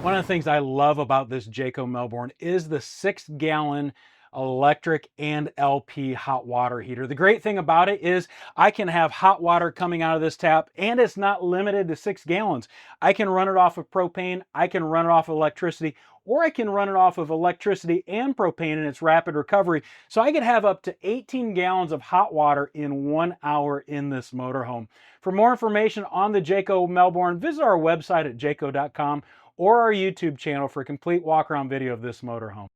One of the things I love about this Jayco Melbourne is the 6-gallon electric and LP hot water heater. The great thing about it is I can have hot water coming out of this tap, and it's not limited to 6 gallons. I can run it off of propane, I can run it off of electricity, or I can run it off of electricity and propane in its rapid recovery. So I can have up to 18 gallons of hot water in 1 hour in this motorhome. For more information on the Jayco Melbourne, visit our website at jayco.com or our YouTube channel for a complete walk-around video of this motorhome.